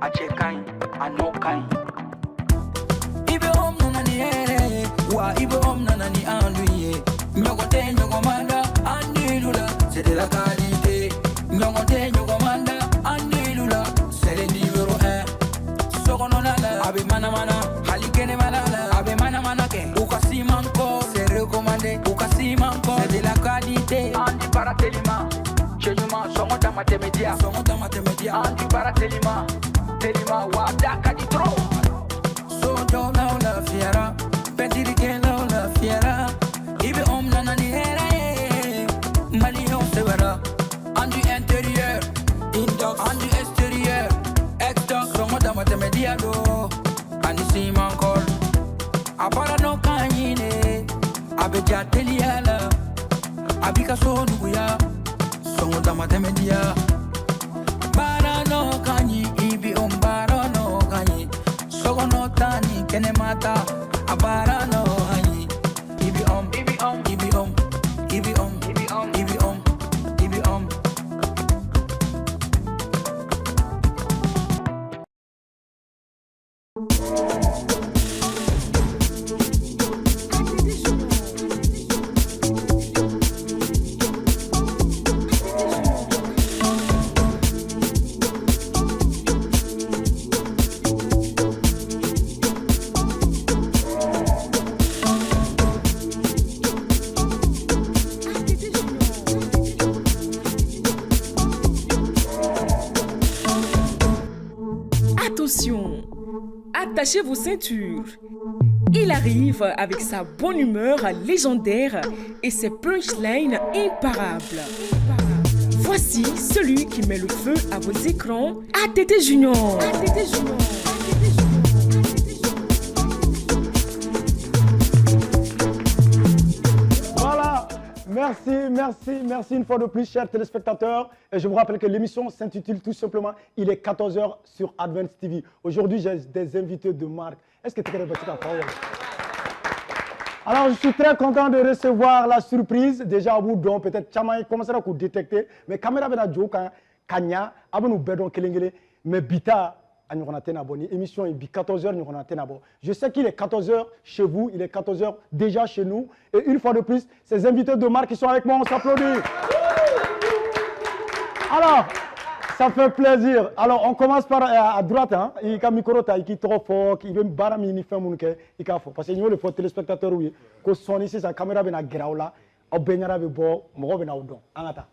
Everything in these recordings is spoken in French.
a cɛ ka ɲi a n'o ka ɲi. I bɛ om nana ni hɛrɛ ye wa I bɛ om nana ni an dun ye. Ɲɔgɔn tɛ ɲɔgɔn man da an nilu la c'est de la qualité. Ɲɔgɔn tɛ ɲɔgɔn man da an nilu la c'est le numéro 1. Sokɔnɔna la a bɛ manamana hali kɛnɛmana la a bɛ manamana kɛ. U ka siman kɔ c'est recommandé. U ka siman kɔ c'est de la qualité. An di baara telima cɛ ɲuman sɔngɔ dama tɛmɛ diya. Sɔngɔ dama tɛmɛ diya. An di baara telima wa da ka di trop. Sojo la lafiyara pɛntirikɛ la lafiyara I bɛ om nana ni hɛrɛ ye maliyɛnw sɛbɛra an du intérieur indox an du extérieur exdox sɔngɔ dama tɛmɛ diya do ani siman kɔl a baara n'o ka ɲi ne a bɛ ja teliya la a b'i ka so nuguya sɔngɔ dama tɛmɛ diya baara n'o ka ɲi I bɛ om baara n'o ka ɲi sɔgɔnɔ ta ni kɛnɛma ta a baara n'o ka ɲi I bɛ om I bɛ om I bɛ om I bɛ om I bɛ om I bɛ om I bɛ om. Attention, attachez vos ceintures. Il arrive avec sa bonne humeur légendaire et ses punchlines imparables. Voici celui qui met le feu à vos écrans, ATT Junior. Voilà, merci une fois de plus, chers téléspectateurs. Et je vous rappelle que l'émission s'intitule tout simplement Il est 14h sur Advance TV. Aujourd'hui, j'ai des invités de marque. Est-ce que tu es prêt? Alors, je suis très content de recevoir la surprise. Déjà, vous donc peut-être Chama commencera à vous détecter. Mais caméra bena jo kanya, abonu bedon kelengele, mais bita émission est 14h. Je sais qu'il est 14h chez vous, il est 14h déjà chez nous. Et une fois de plus, ces invités de marque qui sont avec moi, on s'applaudit. Alors, ça fait plaisir. Alors, on commence par à droite. Hein. Il y a un micro qui est trop fort, il veut bara mini faire mon cœur. Parce que nous, les téléspectateurs, oui, que son ici, sa caméra est graoula, au benyara be bo, mo be na udon. Angata.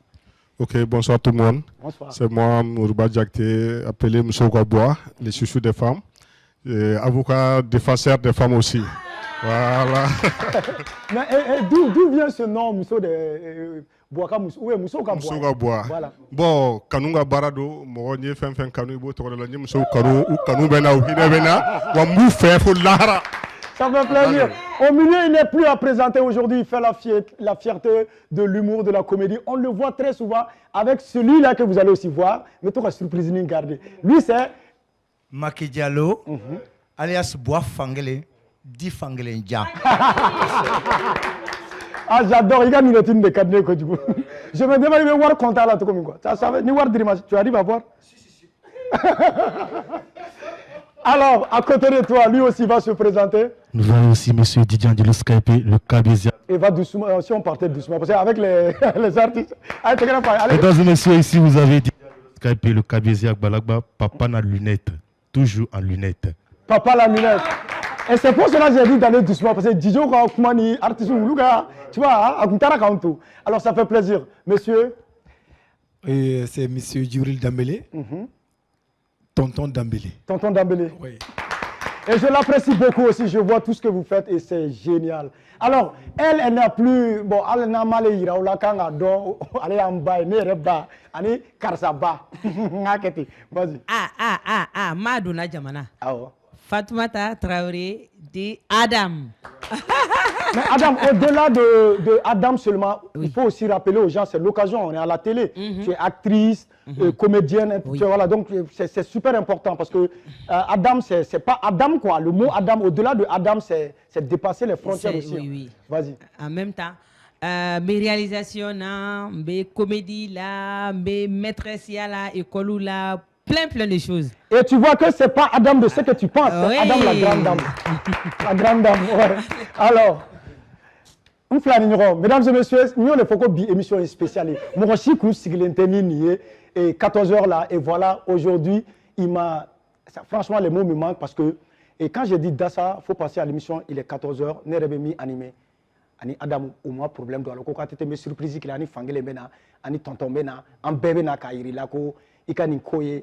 Ok, bonsoir tout le monde. Bonsoir. C'est moi, Mourouba Diakté, appelé Mousso Gabois, les chouchous des femmes. Et avocat défenseur des femmes aussi. Voilà. Mais d'où vient ce nom, Mousso de Boaka Mousso? Où est Mousso Gabois? Mousso Gabois. Voilà. Bon, Kanunga Barado, Moronye Fem Kanu, Botorolani, Mousso Kanu, ou Kanu Bena, ou Hinebena, ou Moufé, Foulara. Ça fait plaisir. Au milieu, il n'est plus à présenter aujourd'hui. Il fait la fierté de l'humour, de la comédie. On le voit très souvent avec celui-là que vous allez aussi voir. Mais toi, surprise, ni garder. Lui, c'est Maki Diallo, alias Bois Fangele, Di Fangele Ndia. Ah, j'adore. Il y a une routine de cadenas. Je me demande, il va voir compte là, tout comme quoi. Ça va, ni voir Drimas. Tu arrives à voir? Si. Alors, à côté de toi, lui aussi va se présenter. Nous avons aussi M. Didier Angelo Skype, le Cabézia. Et va doucement, si on partait doucement, parce qu'avec les artistes. Allez, mesdames et messieurs, ici vous avez Didier Angelo Skype, le Cabézia Balagba, papa na lunette, toujours en lunette. Papa la lunette. Et c'est pour cela que j'ai dit d'aller doucement, parce que Didier Okumani, artiste tu vois, alors ça fait plaisir. Monsieur. C'est M. Djibril Dambélé. Tonton Dambélé. Tonton Dambélé. Oui. Et je l'apprécie beaucoup aussi, je vois tout ce que vous faites et c'est génial. Alors, elle n'a plus, bon, elle n'a mal ira, ou la kanga don, elle est en bas, elle est bas, elle est karsaba. Vas-y. Madouna Jamana. Ah ouais. Fatoumata Traoré de Adam. Mais Adam, au-delà de Adam seulement, il faut aussi rappeler aux gens, c'est l'occasion, on est à la télé. Tu es actrice, comédienne, voilà, donc c'est super important parce que Adam, c'est pas Adam quoi. Le mot Adam, au-delà de Adam, c'est dépasser les frontières aussi. Oui. Vas-y. En même temps, mes réalisations, mes comédies là, mes maîtresses là, école là, plein de choses. Et tu vois que c'est pas Adam de ce que tu penses, c'est Adam la grande dame. La grande dame, ouais. Alors, mesdames et messieurs, nous avons fait une émission spéciale. Moi aussi, je suis et 14h là, et voilà, aujourd'hui, franchement, les mots me manquent parce que, et quand j'ai dit Dassa, il faut passer à l'émission, il est 14h, nous avons mis animé. Ani Adam, au moins, problème de l'eau, quand tu me surprise qu'il y a ni fangele bena, ani tonton bena, en bébé na kairi lako, ikani koye,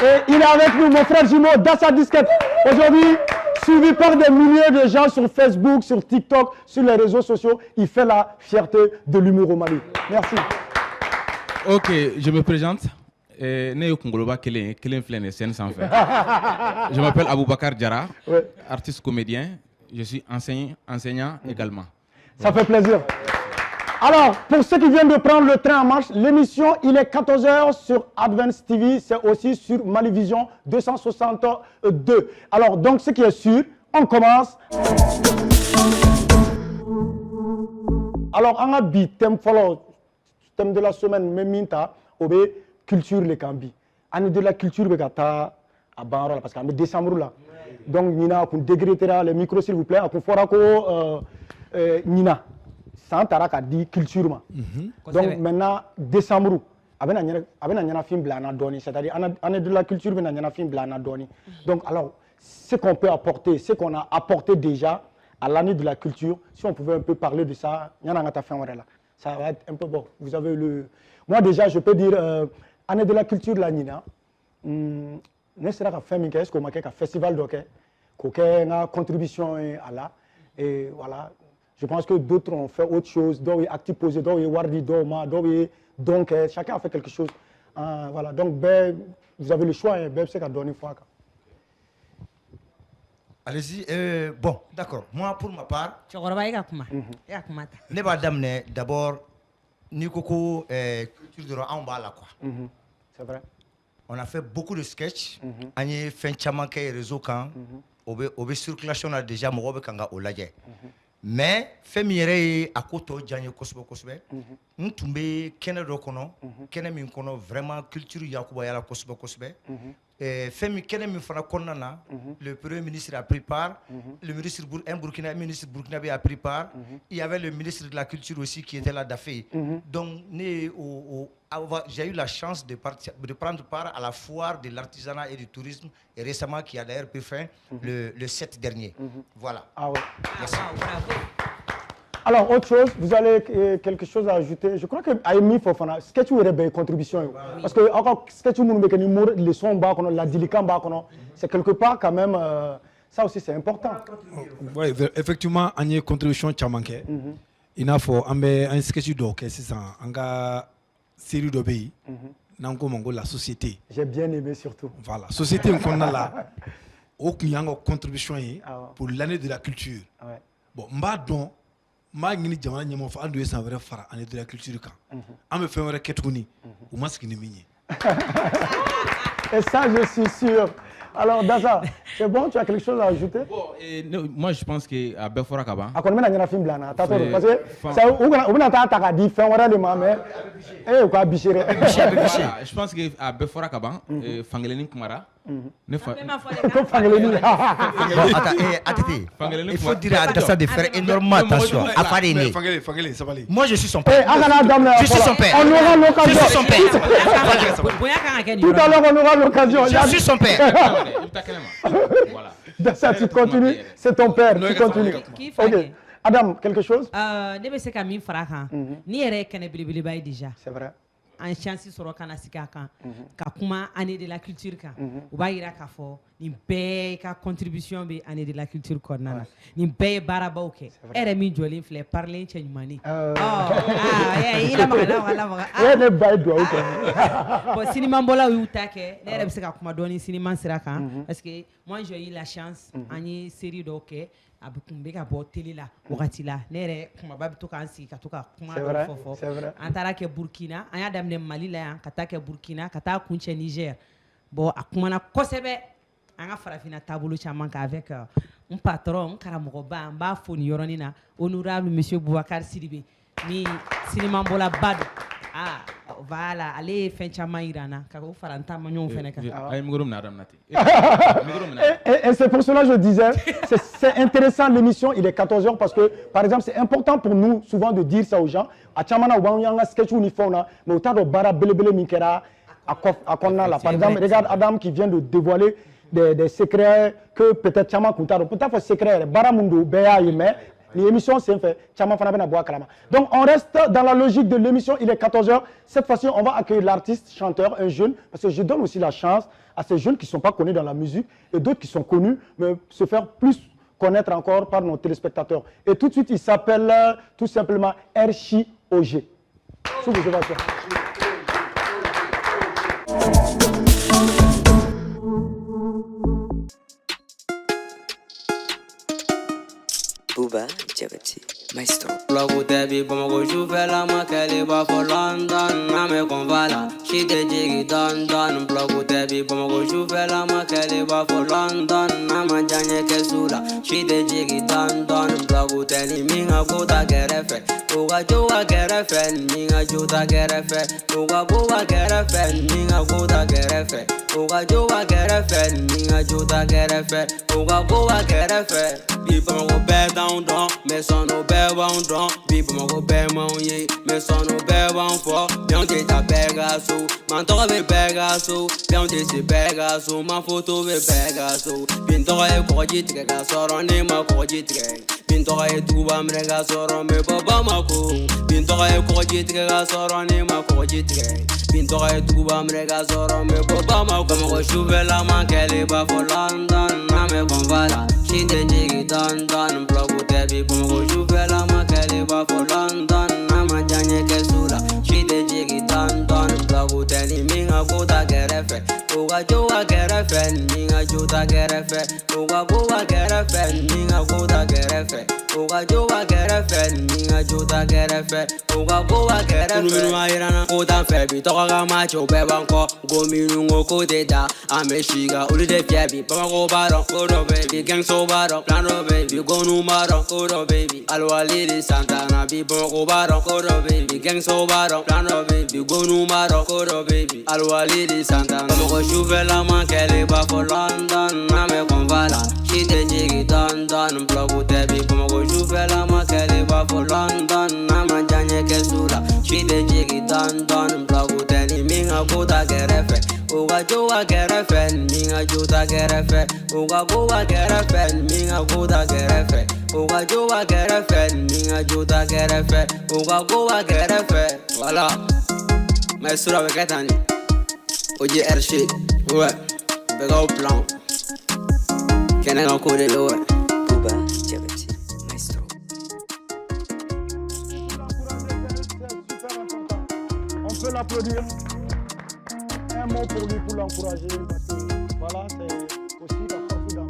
et il est avec nous, mon frère jumeau, Dassa Disquette. Aujourd'hui, suivi par des milliers de gens sur Facebook, sur TikTok, sur les réseaux sociaux, il fait la fierté de l'humour au Mali. Merci. Ok, je me présente. Je m'appelle Aboubakar Diarra, artiste comédien. Je suis enseignant également. Ça fait plaisir. Alors, pour ceux qui viennent de prendre le train en marche, l'émission, il est 14h sur Advance TV. C'est aussi sur Malivision 262. Alors, donc, ce qui est sûr, on commence. Alors, on a dit thème de la semaine, Meminta, Obé, culture les Kambi. On est de la culture, à Banrola, parce qu'on est décembre là. Donc, Nina, on dégrètera les micros, s'il vous plaît. On fera Nina. Sans taraka dit culture. Donc, maintenant, décembre, on film blana doni. C'est-à-dire, on est de la culture, mais on a film blana doni. Donc, alors, ce qu'on peut apporter, ce qu'on a apporté déjà à l'année de la culture, si on pouvait un peu parler de ça, ça va être un peu bon. Vous avez le. Moi, déjà, je peux dire, année de la culture, la Nina. Ne sera qu'à faire est-ce qu'on a un festival d'hockey, une contribution à là. Et voilà, je pense que d'autres ont fait autre chose, d'autres ont actif posé, d'autres ont wardi, donc chacun a fait quelque chose. Voilà, donc vous avez le choix, c'est qu'à donner fois. Allez-y, bon, d'accord. Moi, pour ma part, je vais d'abord, Nikoko, culture de Rwanda, quoi. C'est vrai. On a fait beaucoup de sketchs. On a fait un réseau quand on circulation là déjà mon kanga olaje. Mais fait mirer à côté de Kosbe Kosbe. Nous tombé Kenya dokono, Kenya min kono vraiment culture Yakuba yala Kosbe Kosbe. Fait mi Kenya min fana konana. Le premier ministre a pris part. Le ministre burkinabé a pris part. Il y avait le ministre de la culture aussi qui était là d'affaires. Donc j'ai eu la chance de prendre part à la foire de l'artisanat et du tourisme et récemment qui a d'ailleurs pu faire le 7 dernier. Voilà. Ah ouais. Merci. Alors, autre chose, vous avez quelque chose à ajouter? Je crois que Aïmi Fofana, sketch ou une contribution. Parce que encore sketch ou les sons la dilicam c'est quelque part quand même, ça aussi c'est important. Oui, effectivement, il y a une contribution chamanke. Il y a un sketch d'ok, c'est ça, un série de pays, la société. J'ai bien aimé surtout. Voilà, la société, on a là, aucune contribution pour l'année de la culture. Bon, donc, ma ngini jamana nyamo fa andu yesa vrai fara année de la culture kan am fait vrai ketuni ou maskini minyi. Et ça je suis sûr. Alors Dassa, c'est bon, tu as quelque chose à ajouter? Bon, moi je pense que à Befora Kaba. A combien d'années film blana? Parce que ça on a ta dit fin wara de mamé. Quoi bichéré. Je pense que à Befora Kaba, Fangeleni Kumara. Il faut dire à Dassa de faire énormément attention à Faréné. Moi je suis son père. Je suis son père. On aura l'occasion. Je suis son père. Tout à l'heure on aura l'occasion. Je suis son père. Dassa, tu continues. C'est ton père. Tu continues. Ok. Adam, quelque chose? C'est vrai. En chance sɔrɔ kana sigi a kan ka kuma année de la culture kan u b'a yira k'a fɔ nin bɛɛ ka contribution bɛ année de la culture kɔnɔna na nin bɛɛ ye baarabaw kɛ e yɛrɛ min jɔlen filɛ parler cɛ ɲumanin i lamaga ne ba ye duwawu kɛ bon sinimabɔlaw y'u ta kɛ ne yɛrɛ bɛ se ka kuma dɔɔni sinima sira kan parce que moi j'ai eu la chance an ye série dɔw kɛ a kun bɛ ka bɔ télé la wagati la ne yɛrɛ kumaba bɛ to k'an sigi ka to ka kuma dɔw fɔ an taara kɛ Burkina an y'a daminɛ Mali la yan ka taa kɛ Burkina ka taa kuncɛ Niger bon a kumana kosɛbɛ an ka farafinna taabolo caman kan avec un patron n karamɔgɔba n b'a fo nin yɔrɔnin na honorable monsieur Boubacar Sidibé ni sinimabɔlaba don Ah, voilà, allez, fin chama irana. Kako faranta manyon feneka. Et c'est pour cela que je disais, c'est intéressant l'émission, il est 14h parce que, par exemple, c'est important pour nous souvent de dire ça aux gens. A chamana ou yanga sketch uniforme, mais autant de bara belebele minkera à konna là. Par exemple, regarde Adam qui vient de dévoiler des secrets que peut-être chama kuntaro. Peut-être que secret, bara mundo beya yime. L'émission c'est fait. Donc on reste dans la logique de l'émission, il est 14h. Cette fois-ci, on va accueillir l'artiste, chanteur, un jeune, parce que je donne aussi la chance à ces jeunes qui ne sont pas connus dans la musique et d'autres qui sont connus, mais se faire plus connaître encore par nos téléspectateurs. Et tout de suite, il s'appelle tout simplement Erchi OG. Booba Diabati, maestro. Blogu tebi Bamako Jufela Makaliba for London. Name Konvala, she de jiggy don. Blogu tebi Bamako Jufela Makaliba for London. Nama Janye Kesula, she de jiggy don. Blogu teli minga kuta gerefe. Uga jua gerefe, minga juta gerefe. Uga bua gerefe, minga kuta gerefe. Uga jua gerefe, minga juta gerefe. Uga bua gerefe. People go bad down, mais son no bad one down. People go bad mon ye, mais son no bad one for. Bien t'es ta Pegaso, man t'auras ve Pegaso. Bien t'es si Pegaso, ma photo ve Pegaso. Bien t'auras courageux t'es soro ne ma courageux t'es. Bien t'auras tout va me rega soro me baba ma ko. Bien t'auras courageux t'es soro ne ma courageux t'es. Bien t'auras tout va me rega soro me baba ma ko. Mo chouve la man qu'elle est pas for London, na me convala. She de jiggy don. Blogu tebi Bamako Jufela Makaliba for London. Nama Janye Kesula, she de jiggy don. Blogu teli minga kuta gerefe. Uga jua gerefe, minga juta gerefe. Uga bua gerefe, minga kuta gerefe. Uga jua gerefe, minga juta gerefe. Uga bua gerefe. Unuminu airana kuta febi toka macho bebanko. Gominu ngoko teta ameshiga ulide fiebi. Bamako baron, kodo baby, gang so baron. Plano baby, go no matter, kodo baby. Alwa lady Santana, be Bamako baron, kodo baby, gang so baron. Plano baby, go no matter, kodo baby. Alwa lady Santana. Bamako Jufela Makaliba for London, name konvala. She de jiggy don. Blogu tebi Bamako Jufela Makaliba for London. Nama Janye Kesula, she de jiggy don. Blogu teli minga kuta gerefe. Uga jua gerefe, minga juta gerefe. Uga bua gerefe, minga kuta gerefe. Uga jua gerefe, minga juta gerefe. Uga bua gerefe. Voilà. Maestro avec Etani. Oje Erchi. Ouais. Bega au plan. Kena ga ko de lo. Booba Diabati, maestro. On peut l'applaudir. Un mot pour lui, pour l'encourager, parce que voilà, c'est aussi la force d'âme.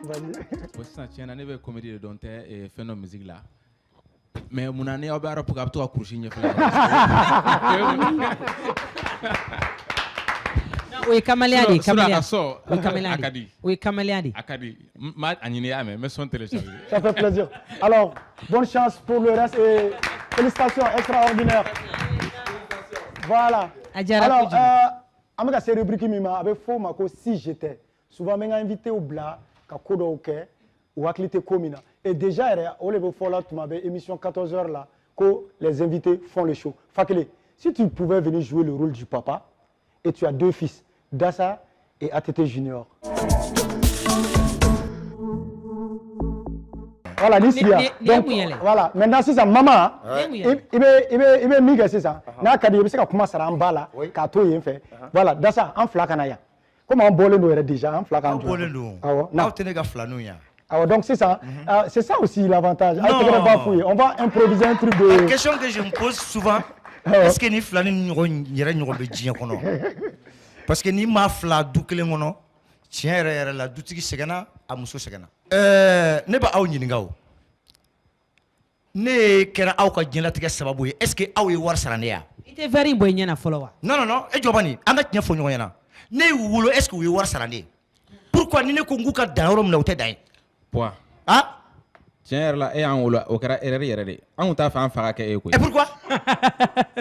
Vas-y. Aussi, tiens, on avait comédie de Dante et fait nos musiques là. Mais mon année, on va pour capter à coucher. Oui, Kamaliadi, Akadi. Oui, Kamaliadi. Akadi. Ma animé, mais son téléchargé. Ça fait plaisir. Alors, bonne chance pour le reste et félicitations, extraordinaire. Voilà. Alors, avec ces rubriques, avec faux, si j'étais, souvent, je invité au blas, à Kodo OK, ou à Clité Komina. Et déjà, au level follow, tu m'avais émission 14h là, que les invités font le show. Fakele, si tu pouvais venir jouer le rôle du papa, et tu as deux fils, Dassa et ATT Junior. Voilà, Nissia. Donc, voilà. Maintenant, c'est ça, maman. Il est migré, c'est ça. N'a qu'à dire, c'est qu'on commence à en bas là, qu'à tout y faire. Voilà, Dassa, en flacanaya. Comment on bolle nous déjà, en flacan. On bolle nous. Donc c'est ça. C'est ça aussi l'avantage. On va improviser un truc de. La question que je me pose souvent. Est-ce que ni flani ni be diɲɛ kɔnɔ parce que ni ma fila du kelen kɔnɔ tiɲɛ yɛrɛ yɛrɛ la dutigi sɛgɛnna a muso sɛgɛnna ne b'a aw ɲininka o ne kɛra aw ka diɲɛlatigɛ sababu ye est-ce que aw ye wari sara ne ya I tɛ verre in bɔ I ɲɛna fɔlɔ wa non e jɔ bani an ka tiɲɛ fɔ ɲɔgɔn ɲɛna ne y'u wolo est-ce que u ye wari sara ne ye pourquoi ni ne ko n k'u ka dan yɔrɔ min na u tɛ dan ye point tiɲɛ yɛrɛ la e y'an wolo o kɛra erreur yɛrɛ de an tun t'a fɛ an fa ka kɛ e koyi. Et pourquoi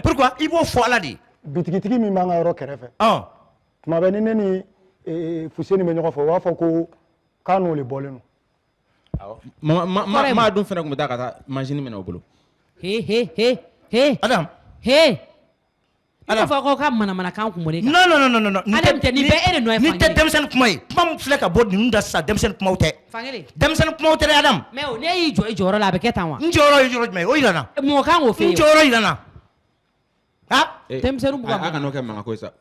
pourquoi i b'o fɔ ala de. bitigitigi min b'an ka yɔrɔ kɛrɛfɛ tuma bɛ ni ne ni Fuseni bɛ ɲɔgɔn fɛ u b'a fɔ ko k'an n'o de bɔlen don. maa dun fana tun bɛ taa ka taa machine minɛ o bolo. Adam. Adam fɔ ko ka manamanakan kun bɔra e kan. Non. Adam tɛ nin bɛɛ e de nɔ ye Ni tɛ denmisɛnnin kuma ye kuma min filɛ ka bɔ ninnu da sisan denmisɛnnin kumaw tɛ. Fankelen. Denmisɛnnin kumaw tɛ dɛ Adam. Mais o ne y'i jɔ i jɔyɔrɔ la a bɛ kɛ tan wa. N jɔyɔrɔ ye yɔrɔ jumɛn ye o jira n na. Mɔgɔ kan k'o fɛ yen. N jɔyɔrɔ jira n na. Denmisɛnninw b'u ka a kana n'o kɛ mankan ko ye sa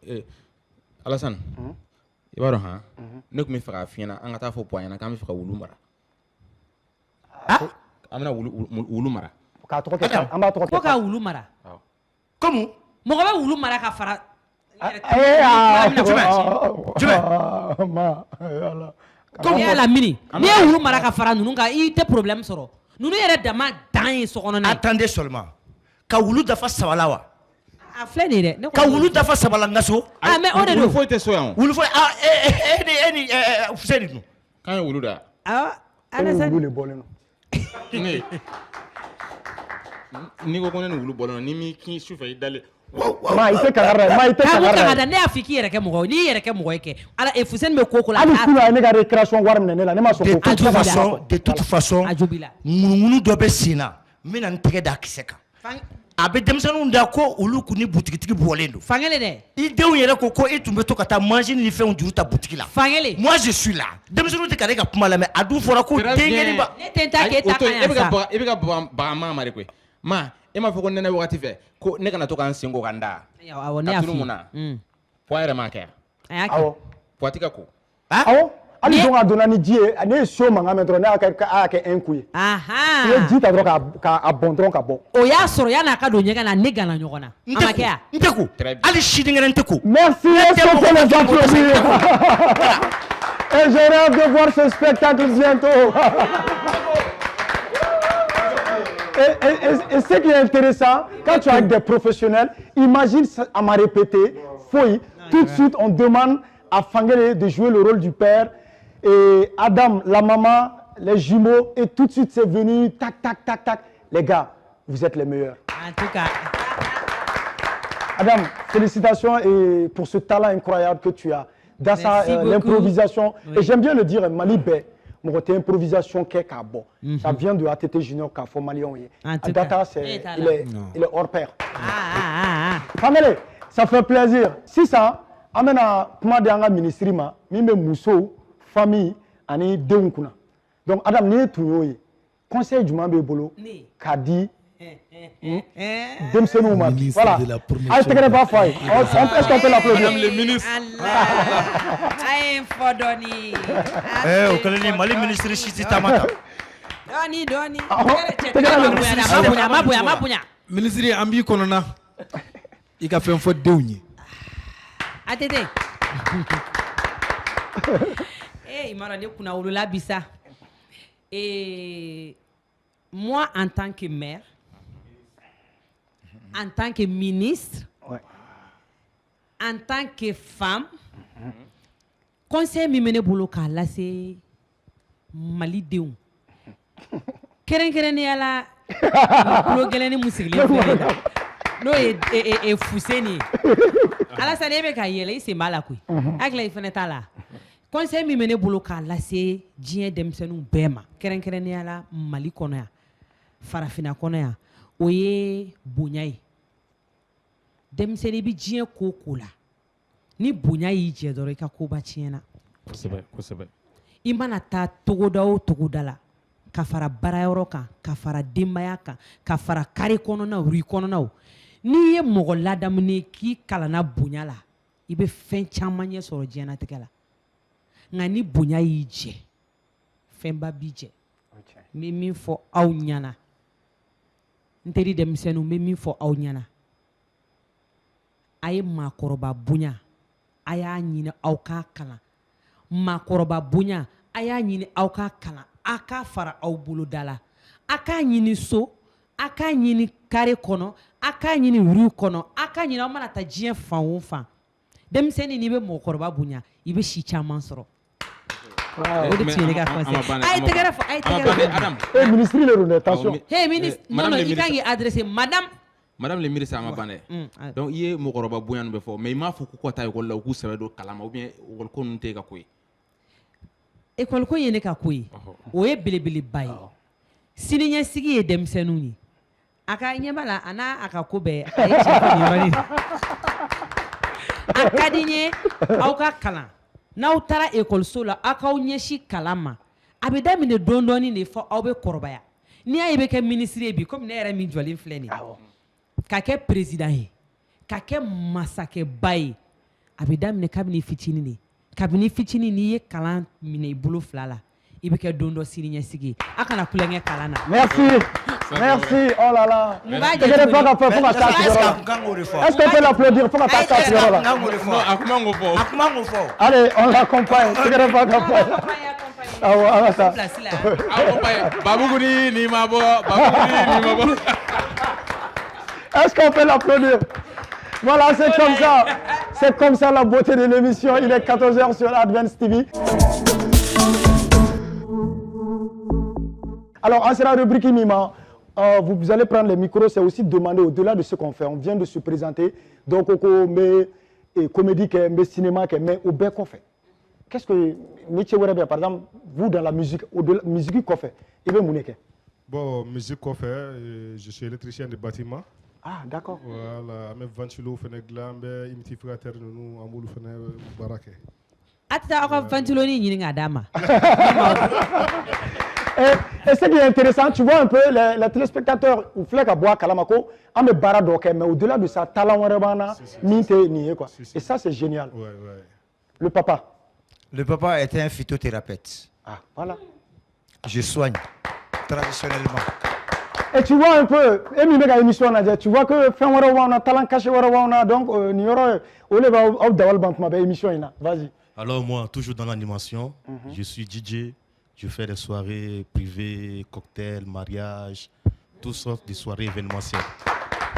Alassane i b'a dɔn han ne tun bɛ fɛ k'a f'i ɲɛna an ka taa fɔ Puwa ɲɛna k'an bɛ fɛ ka wulu mara. An bɛna wulu mara. K'a tɔgɔ kɛ an b'a tɔgɔ kɛ. Ko ka wulu mara. Comme mɔgɔ bɛ wulu mara ka fara. Comme yala mini n'i ye wulu mara ka fara ninnu kan i tɛ problème sɔrɔ ninnu yɛrɛ dama dan ye sokɔnɔna ye. Attendez seulement ka wulu dafa saba la wa. A filɛ nin ye dɛ. Ka wulu dafa saba la n ka so. Mais o de don. Wulu foyi tɛ so yan o. Wulu foyi e ni Fuseni dun. K'an ye wulu da. Alassane wulu de bɔlen don. N'i ko ko ne ni wulu bɔlen don ni m'i kin sufɛ i dalen. Ma i tɛ kangari dɛ ma i tɛ kangari dɛ. Ne y'a fɔ k'i yɛrɛ kɛ mɔgɔ ye n'i yɛrɛ kɛ mɔgɔ ye kɛ ala Fuseni bɛ ko ko la. hali kulu a ye ne ka récréation wari minɛ ne la ne ma sɔn k'o. De toute façon ŋunuŋunu dɔ bɛ sen na n bɛna n tɛgɛ da kisɛ kan. A bɛ denmisɛnninw da ko olu kun ni butigitigi bɔlen don. Fankelen dɛ. I denw yɛrɛ ko e tun bɛ to ka taa machine ni fɛnw juru ta boutique la. Fankelen. Moi je suis là. Denmisɛnninw tɛ ka ne ka kuma lamɛn a dun fɔra ko denkɛnin ba. Ne tɛ n ta k'e ta kan yan sa. E bɛ ka baga maa ma de koyi. Ma e m'a fɔ ko nɛnɛ wagati fɛ ko ne kana to k'an sen ko ka n da. Awɔ ne y'a f'i ye. Puwa yɛrɛ m'a kɛ yan. A y'a kɛ. Puwa tɛ ka ko. Awɔ. hali don a donna ni ji ye ne ye so mankan mɛn dɔrɔn ne y'a kɛ un coup ye. I ye ji ta dɔrɔn k'a bɔn dɔrɔn ka bɔ. O y'a sɔrɔ yan'a ka don ɲɛgɛn na ne gana ɲɔgɔn na. A ma kɛ yan. N tɛ ko hali sidiŋɛrɛ n tɛ ko. Merci et les applaudissements. Et je rêve de voir ce spectacle bientôt. Et ce qui est intéressant, quand tu as des professionnels, imagine, à m'a répété, Foy, tout de suite on demande à Fangele de jouer le rôle du père, et Adam, la maman, les jumeaux, et tout de suite c'est venu, tac, tac, tac, tac. Les gars, vous êtes les meilleurs. En tout cas. Adam, félicitations et pour ce talent incroyable que tu as. Dans l'improvisation, oui. Et j'aime bien le dire, Mali Bé, mon côté improvisation qui est bon. Ça vient de ATT Junior Kafo Malion. Data, il est hors pair. Famille, ça fait plaisir. Si ça, amène à comment dire un ministre, mime Mousso, famille, ani Deounkuna. Donc Adam, ni tout conseil du Mambé Bolo, Kadi. Demsenou Mami. Voilà. Est-ce qu'on peut l'applaudir? Madame le ministre. Au Kaleni, Mali ministre Chiti Tamata. Doni. Ministre Ambi Konona. Il a fait un faute de ouni. Attendez. Il m'a dit qu'on a eu la bissa. Et moi, en tant que mère, en tant que ministre, en tant que femme, conseil mi mene bolo ka lase Mali denw. Kɛrɛnkɛrɛnnenya la kulo gɛlɛnni mun sigilen filɛ la n'o ye Fuseni ye. Alassane e bɛ ka yɛlɛ i sen b'a la koyi. Hakili i fana t'a la. Conseil mi mene bolo ka lase diɲɛ denmisɛnninw bɛɛ ma kɛrɛnkɛrɛnnenya la Mali kɔnɔ yan farafinna kɔnɔ yan. O ye bonya ye. Denmisɛnnin bɛ diɲɛ ko o ko la ni bonya y'i jɛ dɔrɔn i ka koba tiɲɛna. Kosɛbɛ. I mana taa togoda o togoda la ka fara baarayɔrɔ kan ka fara denbaya kan ka fara kare kɔnɔnaw ri kɔnɔnaw n'i ye mɔgɔ ladamunen k'i kalanna bonya la i bɛ fɛn caman ɲɛ sɔrɔ diɲɛnatigɛ la nka ni bonya y'i jɛ fɛnba b'i jɛ n bɛ min fɔ aw ɲɛna n teri denmisɛnninw n bɛ min fɔ aw ɲɛna a ye maakɔrɔba bonya a y'a ɲini aw k'a kalan maakɔrɔba bonya a y'a ɲini aw k'a kalan a k'a fara aw boloda la a k'a ɲini so a k'a ɲini kare kɔnɔ a k'a ɲini wuru kɔnɔ a k'a ɲini aw mana taa diɲɛ fan o fan denmisɛnnin n'i bɛ mɔgɔkɔrɔba bonya i bɛ si caman sɔrɔ O de tun ye ne ka conseil. A ye tɛgɛrɛ fɔ, a ye tɛgɛrɛ fɔ. Adam. Eh, ministre le rôle, attention. Hey, ministre, non, non, il kan k'i adresser madame. Madame le ministre a ma ban dɛ. Donc i ye mɔgɔkɔrɔba bonya bɛ fɔ, mais i m'a fɔ k'u ka taa école la u k'u sɛbɛ don kalama ou bien école ko ninnu tɛ ka ko ye. École ko ye ne ka ko ye. O ye belebeleba ye. Siniɲɛsigi ye denmisɛnninw ye. A ka ɲɛ b'a la a n'a a ka ko bɛɛ a ye cɛ fɔ nin yɔrɔnin na. A ka di n ye aw ka kalan. N'aw taara école la aw k'aw ɲɛsin kalan ma. A bɛ daminɛ dɔɔni dɔɔni de fɔ aw bɛ kɔrɔbaya. N'i y'a ye i bɛ kɛ ministre ye bi comme ne yɛrɛ min jɔlen filɛ nin ye. Ka kɛ président ye. Ka kɛ masakɛba ye. A bɛ daminɛ kabini fitinin de. Kabini fitinin n'i ye kalan minɛ i bolo fila la. I bɛ kɛ don dɔ siniɲɛsigi ye. A kana kulonkɛ kalan na. Merci. Merci. Oh là là. Est-ce qu'on peut l'applaudir? Faut pas passer là. Allez, on l'accompagne. Ah ouais, ah ça. Est-ce qu'on peut l'applaudir? Voilà, c'est comme ça. C'est comme ça la beauté de l'émission. Il est 14h sur Advance TV. Alors, en sera rubrique Mima, vous allez prendre les micros, c'est aussi demander au-delà de ce qu'on fait. On vient de se présenter. Donc, mais comédie, mais cinéma, mais au bec qu'on fait. Qu'est-ce que métier par exemple, vous dans la musique, au-delà musique qu'on fait, il veut mouniquer. Bon, musique qu'on fait, je suis électricien de bâtiment. Ah, d'accord. Voilà, mes ventilo fene glambe, imiti frater nous amulu fene barake. Atta aka ventilo ni nyini ngadama. Et ce qui est intéressant, tu vois un peu les téléspectateurs ou flèques à bois kalamako, on me baradoke, mais au-delà de ça, talent warabana, minte nié quoi. Et ça c'est génial. Ouais, ouais. Le papa. Le papa était un phytothérapeute. Ah, voilà. Je soigne traditionnellement. Et tu vois un peu, tu vois que fin on a talent caché donc vas-y. Alors moi, toujours dans l'animation, je suis DJ, je fais des soirées privées, cocktails, mariages, toutes sortes de soirées événementielles.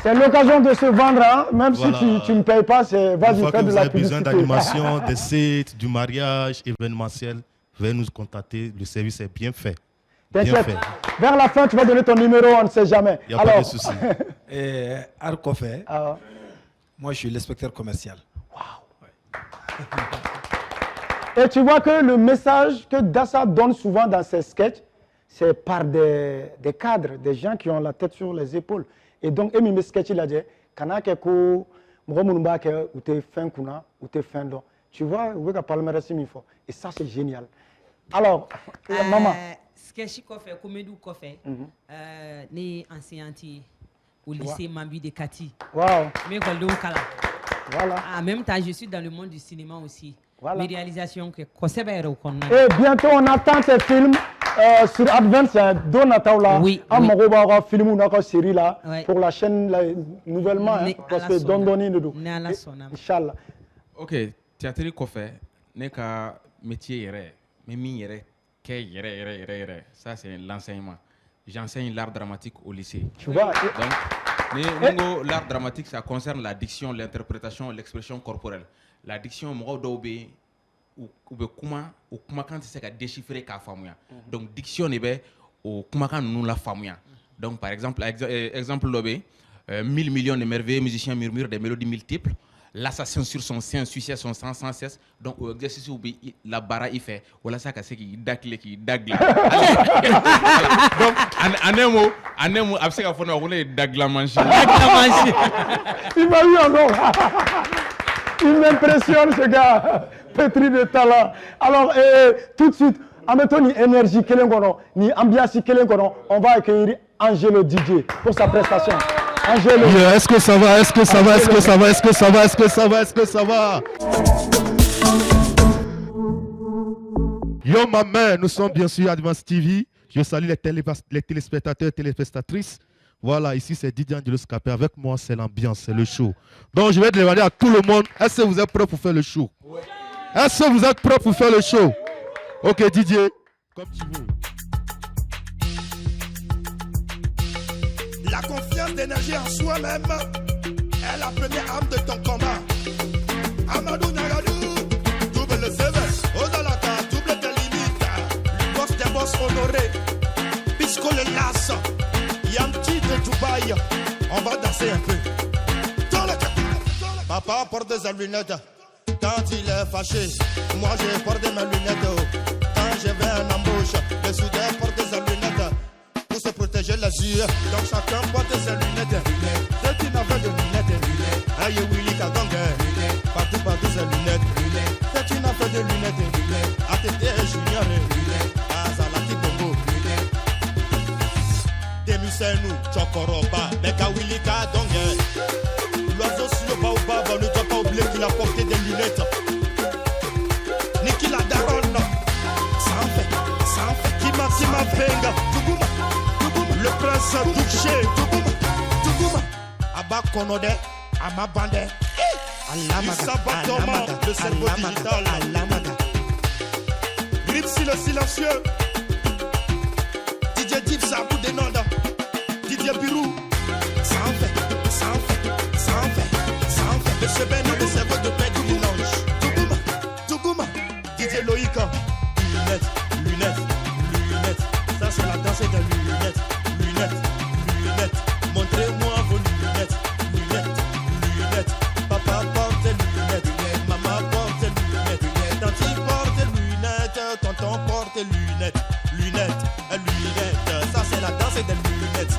C'est l'occasion de se vendre, hein? Même voilà. Si tu ne payes pas, c'est vas-y, fais de la publicité. Besoin d'animation, des sites, du mariage événementiel, veuillez nous contacter, le service est bien fait. T'inquiète, vers la fin, tu vas donner ton numéro, on ne sait jamais. Il n'y a pas de souci. Arkofé, moi je suis l'inspecteur commercial. Wow. Et tu vois que le message que Dassa donne souvent dans ses sketchs, c'est par des cadres, des gens qui ont la tête sur les épaules. Et donc, mes sketchs, il a dit, tu vois, et ça c'est génial. Alors, maman. Sketch kofe, comédie kofe, né enseignante au lycée Mambi de Kati. Wow. Mais kala. Voilà. En même temps, je suis dans le monde du cinéma aussi. Voilà. Mes réalisations que et bientôt on attend ces films sur Advance, Donataula. Oui. On film ou une série là pour la chaîne là, nouvellement parce que Dondoni nous dit. Inch'Allah. Ok, théâtre kofe, n'est qu'un métier yéré, mais mi yéré. Ça, c'est l'enseignement. J'enseigne l'art dramatique au lycée. Tu vois. Donc, l'art dramatique, ça concerne la diction, l'interprétation, l'expression corporelle. La diction, ou quand tu sais déchiffrer ka famuya. Donc, diction, ou quand nous la famuya. Donc, par exemple, exemple 1000 millions de merveilleux musiciens murmurent des mélodies multiples. L'assassin sur son sein suicide son sang sans cesse. Donc, au exercice où la bara il fait, voilà ça c'est qui dagle. Donc, en un mot, après qu'on a roulé dagla manché. Il m'a eu encore. Il m'impressionne ce gars, pétri de talent. Alors, tout de suite, en mettant une énergie, ni ambiance, on va accueillir Angelo DJ pour sa prestation. Angelo. Yeah, est-ce que ça va? Est-ce que ça va? Est-ce que ça va? Est-ce que ça va? Est-ce que ça va? Est-ce que ça va? Yo ma mère, nous sommes bien sûr Advance TV. Je salue les téléspectateurs et téléspectatrices. Voilà, ici c'est Didier Angelo Scapé. Avec moi, c'est l'ambiance, c'est le show. Donc je vais demander à tout le monde, est-ce que vous êtes prêts pour faire le show? Est-ce que vous êtes prêts pour faire le show? Ok Didier, comme tu veux. La confiance d'énergie en soi-même est la première arme de ton combat. Amadou Nagadou, double le CV, Ozalaka, double tes limites. danser un peu. Papa porte ses lunettes quand il est fâché. Moi j'ai porté mes lunettes quand j'ai vu un embauche. Les soudeurs portent ses lunettes pour se protéger les yeux. Donc chacun porte ses lunettes. Ceux qui n'avaient de lunettes, aïe Willy Kagongue, partout ses lunettes. Ceux qui n'avaient de lunettes, ATT Junior, Azalaki Bongo. Demusenu, Chokoroba, Meka Willy Kagongue. L'oiseau sur le baobab ne doit pas oublier qu'il a porté des lunettes. Niki la daronne, ça en fait, Kima Benga, Tougouma, le prince Douché, Tougouma, Abba Konode, Amabande, Alamada, le cerveau digital, Gripsy le silencieux, DJ Dips à bout des nodes, Didier Birou, ça en fait. Monsieur Beno, le cerveau de paix du mélange. Tougouma, Didier Loïka. Lunettes. Ça c'est la danse des lunettes. Montrez-moi vos lunettes. Papa porte des lunettes. Maman porte des lunettes. Tante porte des lunettes. Tonton porte des lunettes. Ça c'est la danse des lunettes.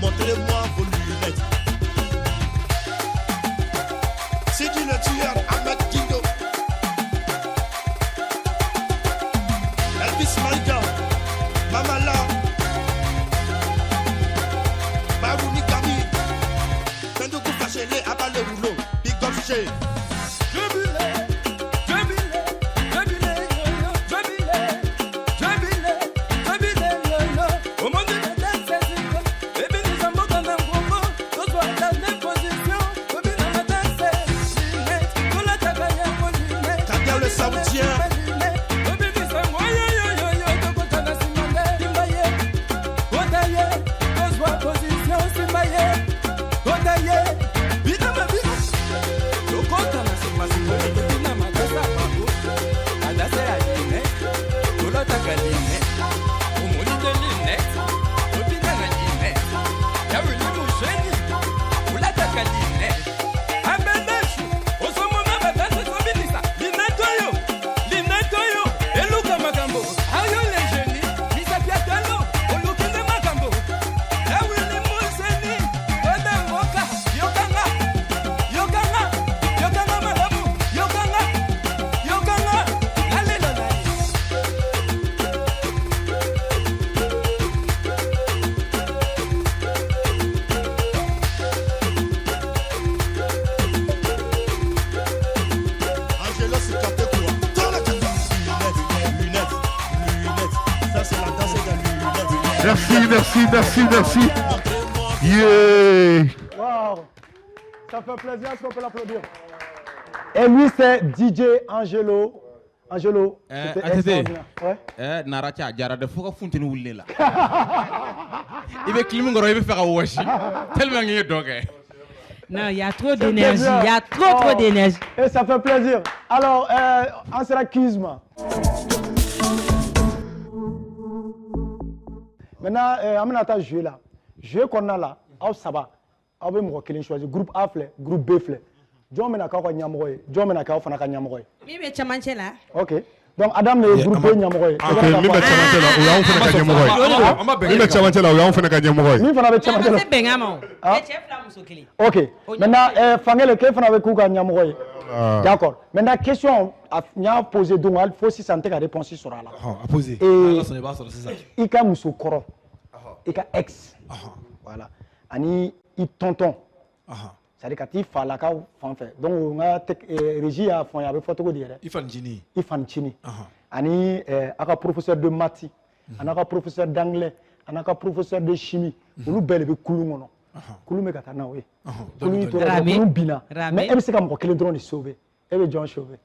Montrez-moi vos lunettes. Sidi le tueur, Ahmed Kindo. Elvis Maïga, Mamala, Barouni Kami, Pendoukou Fachele, Abba le rouleau, Big Up Shea. Merci. Yeah. Wow. Ça fait plaisir, est-ce qu'on peut l'applaudir? Et lui, c'est DJ Angelo. C'était extraordinaire. Ouais. Naracha, Jarade, faut qu'on fonte nous là. Il veut qu'il me revienne faire un wash. Tellement il est dogué. Non, il y a trop d'énergie. Il y a trop d'énergie. Et ça fait plaisir. Alors, on sera Kizma. Maintenant, on a joué là. Jouer qu'on a là, ça va. On va choisir groupe A, groupe B. John Menaka Nyamroy. John Menaka Fanaka Nyamroy. Mais tu là. Ok. Donc, Adam, le groupe B Nyamroy. Ok, mais tu là, on fait la Nyamroy. Mais tu là, on fait la Nyamroy. Mais c'est Bengamo. Ok. Maintenant, Fangel, quel fan avec Kouka Nyamroy? D'accord. Maintenant, question à poser donc, il faut si santé la réponse sur là. À poser. Et il y a Moussou Koro. Il y a ex. Voilà. Ani il tonton. C'est-à-dire qu'il faut la cave fait. Donc on a régie à fond avec photo dire. Il faut Chini. Il faut Chini. Ani un professeur de maths, un professeur d'anglais, un professeur de chimie. On belle be kulungo no. Kulume katana we. Kulu to kulu bina. Mais elle c'est comme que le drone est sauvé. Elle est John sauvé.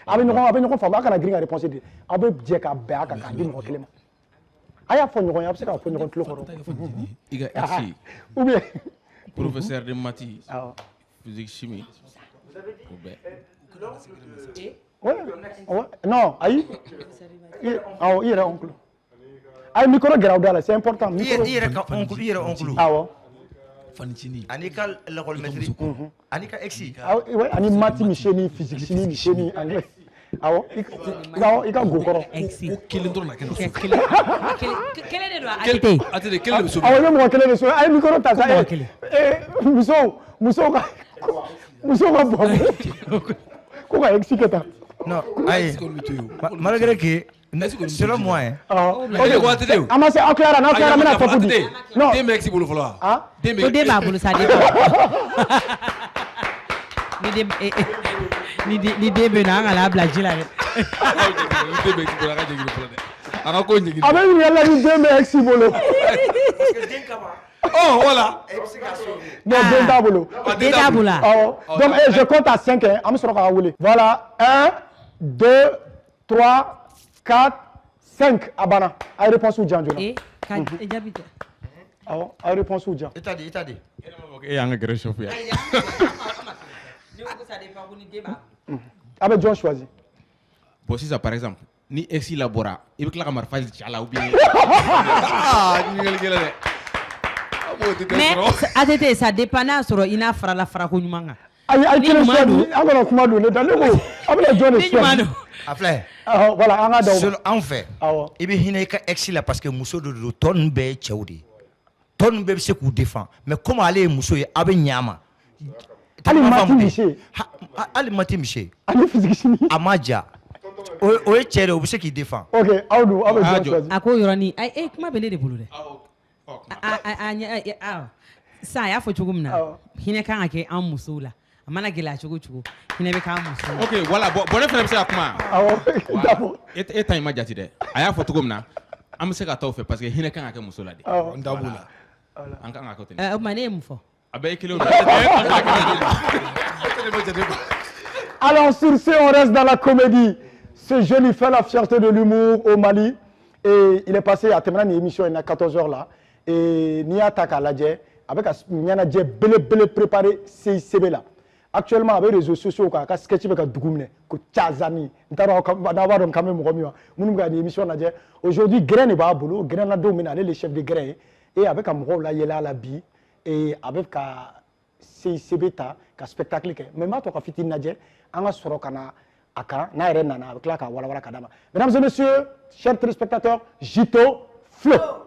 Avec nous femme aka na gringa réponse de. Abe je ka be aka ka di mo kelema. Aya fo nyoko ya c'est ka fo nyoko tlo ko. Iga ex. Ou bien professeur de maths, physique, chimie. Ouais. Non, aïe. Il est oncle. ay micro grawda c'est important micro yere ka oncle awo Fanchini anika l'école maîtrise anika exi ouais ani mati micheni physique chimie micheni anglais awo ika gokoro o kelen dɔrɔn na kɛ kelen de don atete kelen de bɛ so awo ye mɔgɔ kelen de so ay micro ta sa muso ka bɔ ko ka exi kɛ ta non ayi malgré que selon moi hein ok ko atete ama se aklara na aklara mena fa kudi non den bɛ exi bolo fɔlɔ wa ko den b'a bolo sa den ni den bɛ na an ka la bila ji la dɛ den bɛ exi bolo a ka jigin fɔlɔ dɛ a ka ko ɲigin a bɛ yɛlɛ ni den bɛ exi bolo oh voilà non den t'a bolo den t'a bolo donc je compte à 5 hein an bɛ sɔrɔ k'a wele voilà 1 2 3 4 5 a banna a ye réponse jan joona ka jaabi tɛ awɔ a ye réponse jan i t'a di e y'an ka gɛrɛ chauffeur a bɛ jɔn choisir bon sisan par exemple ni ex la bɔra i bɛ tila ka marifa ci a la ou bien ɲininkali gɛlɛn dɛ mais ATT ça dépend n'a sɔrɔ i n'a farala farako ɲuman kan ayi kelen choisir an kana kuma don ne da ne ko a bɛna jɔn de choisir a filɛ voilà an ka da selon anw fɛ i bɛ hinɛ i ka ex la parce que muso de don tɔ ninnu bɛɛ ye cɛw de ye tɔ ninnu bɛɛ bɛ se k'u défend mais comme ale ye muso ye a bɛ ɲɛ a ma hali mati mise hali mati mise ani physique chimie a ma ja o ye cɛ de o bɛ se k'i défend ok aw dun aw bɛ jɔn choisir a ko yɔrɔnin ayi kuma bɛ ne de bolo dɛ sisan a y'a fɔ cogo min na hinɛ kan ka kɛ an musow la a mana gɛlɛya cogo cogo hinɛ bɛ k'an musow la. ok voilà bon ne fana bɛ se ka kuma. awɔ e ta in ma jate dɛ a y'a fɔ cogo min na an bɛ se ka taa o fɛ parce que hinɛ kan ka kɛ muso la de. n da b'o la. an kan ka kɛ ten. o tuma ne ye mun fɔ. a bɛɛ ye kelen Alors sur ce, on reste dans la comédie. Ce jeune, il fait la fierté de l'humour au Mali. Et il est passé à terminer une émission, il y a 14h là. Et Nia Takaladje, avec un belle préparé CICB là. Actuellement, avec les réseaux sociaux, il y a un sketch avec un Dougoumne, que Tchazani, il y a quand même une émission. Aujourd'hui, Grain est à boulot, Grain a dominé les chefs de Grain. Et avec un rôle là, il est là à la bille. Et avec un CICB, un spectacle. Mais maintenant, tu as fait une nadje, on a sur kana aka na ere nana avec la ka wala wala kadama. Mesdames et messieurs, chers téléspectateurs, Jito Flo.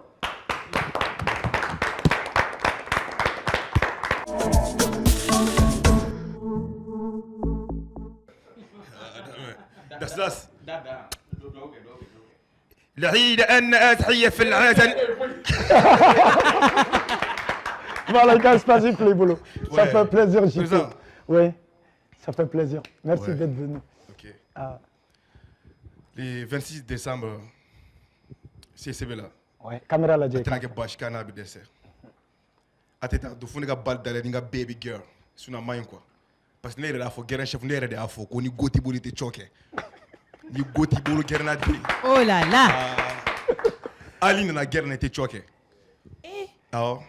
دسدس العيد أن تحية في العزل. Voilà, il casse pas, s'il boulot. Ça fait plaisir, Jito. Oui, ça fait plaisir. Merci d'être venu. Ok. Le 26 décembre, CCB là. Ouais, caméra là, j'ai. Atena ke bashkana bi dessert. Ateta do funi ka bal dalé nga baby girl. Suna mayin quoi. Parce que ne yɛrɛ y'a fɔ gɛrɛn chef ne yɛrɛ de y'a fɔ ko ni goti bolo tɛ cɔ kɛ ni goti bolo gɛrɛn na den. Oh là là. hali nana gɛrɛn tɛ cɔ kɛ. awɔ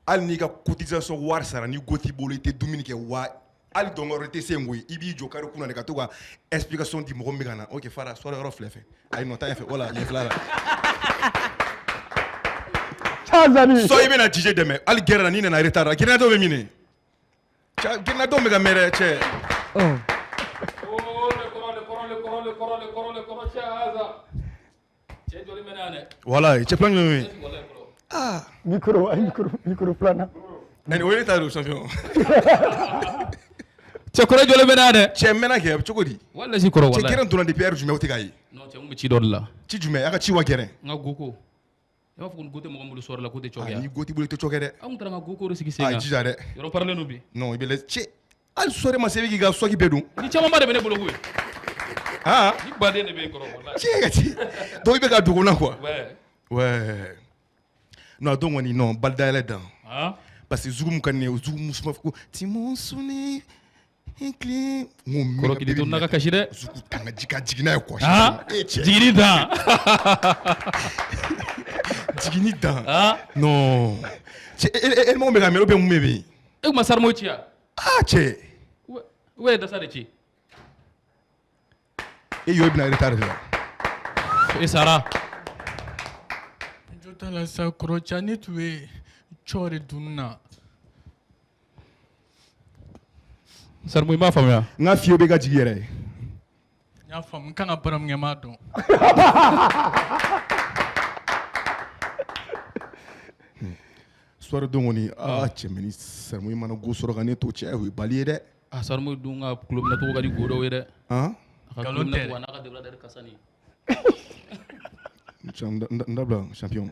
hali n'i ka cotisation wari sara ni goti bolo i tɛ dumuni kɛ wa hali dɔngɔrɔ tɛ se n koyi i b'i jɔ kari kunna de ka to ka explication di mɔgɔ min bɛ ka na ok fara sɔrɔ yɔrɔ filɛ fɛ ayi nɔ ta ɲɛfɛ wala ɲɛ fila la. sɔ i bɛna jije dɛmɛ hali gɛrɛn na n'i nana retard la gɛrɛn dɔw bɛ minɛ. Gina dɔw bɛ ka mɛrɛ cɛ. Voilà, cɛ plan jumɛn bɛ yen? Ah, micro filanan. Ɛni o ye ne ta don champion. Cɛ kɔrɔ jɔlen bɛ n'a dɛ. Cɛ mɛnna kɛ cogo di? Wala si kɔrɔ wala. Cɛ gɛrɛn donna depuis heure jumɛn o tɛ k'a ye? Non cɛ mun bɛ ci dɔ de la. Ci jumɛn? A ka ci wa gɛrɛn? N ka goko. I b'a fɔ ko ni go tɛ mɔgɔ bolo sɔrɔ la ko tɛ cɔkɛ. Ni go t'i bolo i tɛ cɔ kɛ dɛ. An kun taara n ka goko de sigi sen kan. A jija dɛ. Yɔrɔ parelen don bi. Non i bɛ lajɛ cɛ hali sɔrɔ ma se i bɛ k'i ka sɔki bɛɛ dun. Ni camanba de bɛ ne bolo koyi. Ah. Ni baden de bɛ yen kɔrɔ wala. Cɛ ka ci. Donc i bɛ ka dogo na quoi. Ouais. Ouais. Non donc kɔni non bali dayɛlɛ dan. Parce que zugu mun ka di ne ye o zugu mun suma ko timonsuni ekile. Kɔrɔ k'i to n'a ka kasi dɛ. Zugu tanga ka jigin n'a ye quoi. Jigini dan. Jigini dan. Non. Cɛ e mɔgɔ bɛ ka mɛn o bɛ mun bɛ yen. E kuma sarimo ci ya. Ah cɛ. O ye dasa de ci. E y'o bɛna retard de la. E sara. tala sa kɔrɔcani tun ye cɔri dunna. Sarmu i m'a faamuya. N ka fiyewu bɛ ka jigi yɛrɛ. N y'a faamu n kan ka baramuɲɛma dɔn. Soirée don kɔni cɛmɛni Sarmu mana go sɔrɔ ka ne to cɛ o ye bali ye dɛ. Sarmu dun ka kulo minɛ cogo ka di go dɔw ye dɛ. Nkalon tɛ. N'a ka débardeur kasani. N dabila champion.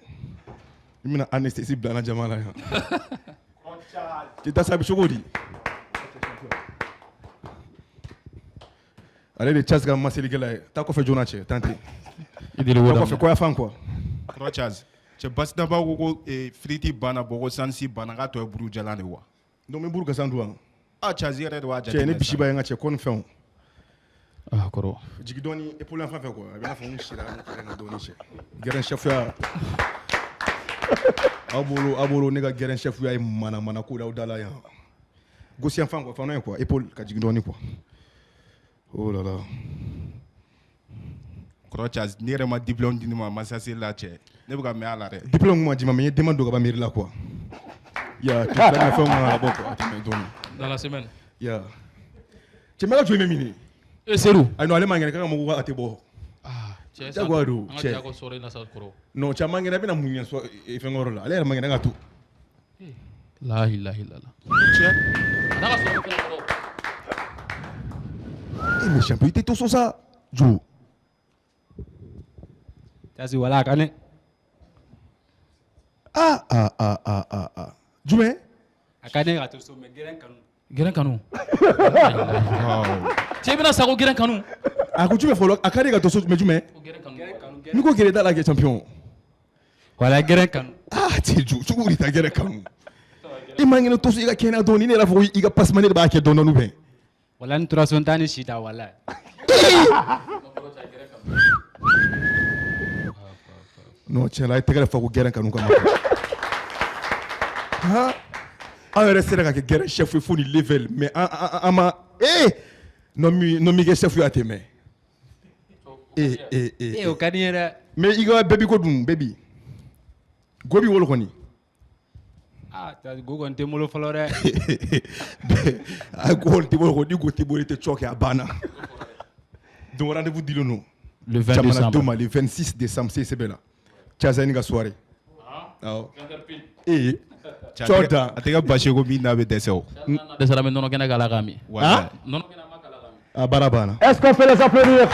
I bɛna anesthésie bila an na jama la yan. Dasa bɛ cogo di? Ale de Chaz ka maselikɛla ye. Taa kɔfɛ joona cɛ tante. Idili wo kɔfɛ ko yan fan quoi. Kɔrɔ Chaz. Cɛ basi daba ko firiti banna bɔ ko sansi banna k'a tɔ ye buru jalan de wa. Donc n bɛ buru ka san dun wa? Chaz yɛrɛ de b'a jate. Cɛ ne bisiba ye n ka cɛ ko ni fɛnw. Kɔrɔ. Jigi dɔɔni épaule yan fan fɛ quoi. A bɛ n'a fɔ n sira n kɛrɛ na dɔɔni cɛ. Gɛrɛn chef-ya. Aw bolo ne ka gɛrɛn chef-ya ye mana ko la aw da la yan. Gauche yan fan quoi, fan ye quoi, épaule ka jigi dɔɔni quoi. Oh là là. Kɔrɔ Chaz, ne yɛrɛ ma diplôme di ne ma massacé la cɛ. Ne bɛ ka mɛn a la dɛ. Diplôme ma di ma mais n ye demande dɔ ka ban mairie la quoi. Ya, tu fais ma fɛnw ka bɔ quoi, tu mɛ dɔɔni. Dans la semaine. Ya. Cɛ mɛ ka joli bɛ mini. Seru. Ayi non ale ma ŋɛnɛ k'a ka mɔgɔw ka a tɛ bɔ. Cɛ jagoya don cɛ. An ka cɛ sɔrɔ in na sa kɔrɔ. Non cɛ ma ŋɛnɛ bɛna mun ɲɛ fɛn yɔrɔ la. Ale yɛrɛ ma ŋɛnɛ ka to. La ilaha illallah. Cɛ. N'a ka sɔrɔ kɔrɔ. Mais champion, il était tout ça. Jo. Chaz wala kane. Jumɛn? A ka ne ka to so mais gɛrɛn kanu. Gɛrɛn kanu. Cɛ bɛna sago gɛrɛn kanu. A ko jumɛn fɔlɔ? A ka ne ka to so mais jumɛn? Ni ko gɛrɛ da la kɛ champion. Wala gɛrɛn kanu. Cɛ jo, cogo di ta gɛrɛn kanu? I ma ŋɛnɛ to so i ka kɛnɛya dɔɔni, ni ne yɛrɛ fɔ ko i ka passe money de b'a kɛ dɔɔni bɛn. Wala ni tora so n t'a ni si ta wala. Non tiɲɛ la, i tɛgɛ fa ko gɛrɛn kanu kama. An yɛrɛ sera ka kɛ gɛrɛn chef ye fo ni level mais an ma non mi kɛ chef ye a tɛ mɛn. O ka di n ye dɛ. Mais i ka bɛbi ko dun bɛbi. Go b'i wolo kɔni. Go kɔni tɛ n bolo fɔlɔ dɛ. Go kɔni t'i bolo kɔni, ni go t'i bolo i tɛ cɔ kɛ a banna. Donc rendez-vous dilen don. Le 20 décembre. Jamana le 26 décembre c'est sɛbɛn la. Chazani ka soirée. Awɔ. Jordan. A tɛ kɛ basi ye ko min n'a bɛ dɛsɛ o. Dɛsɛra bɛ nɔnɔ kɛnɛ k'a la k'a min. Nɔnɔ kɛnɛ ma k'a la k'a min. Ah, baara banna. Est-ce qu'on peut les applaudir?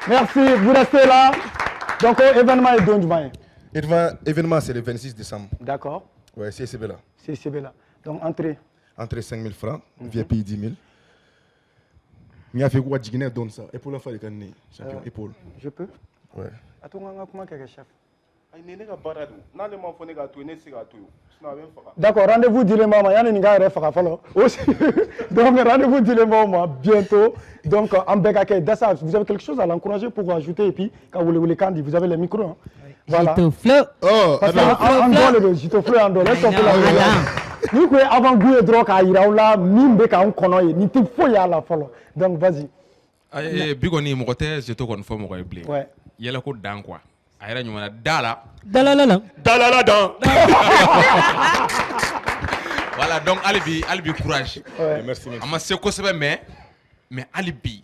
Merci, vous restez là. Donc, événement est don jumɛn ye? Événement c'est le 26 décembre. D'accord. Ouais, c'est CCB là. C'est CCB là. Donc, entrée. Entrée 5 000 francs, VIP 10 000. Il y a fait quoi de donne ça? Épaule, il faut les champion. Épaule. Je peux? Ouais. Attends, comment qu'est-ce chef? D'accord. D'accord, rendez-vous dimanche, il y a une gare aussi. Donc rendez-vous dimanche bientôt. Donc en Bekake, Dassa, vous avez quelque chose à l'encourager pour ajouter et puis quand vous voulez Kandi, vous avez le micro. Hein. Voilà. Jitofleu. Oh, parce qu'en dehors le Jitofleu en dehors, laisse-moi la ni quoi avant goût et drogue à Iraoula, mimbe ka on connaît, ni tout faut y aller follow. Donc vas-y. Bigoni mokote je te confirme mo blé. Ouais. Yela ko dan quoi. Ayra nyuma dala. Dalala. Dan. Voilà donc alibi courage. Merci. Ama se ko sebe mais alibi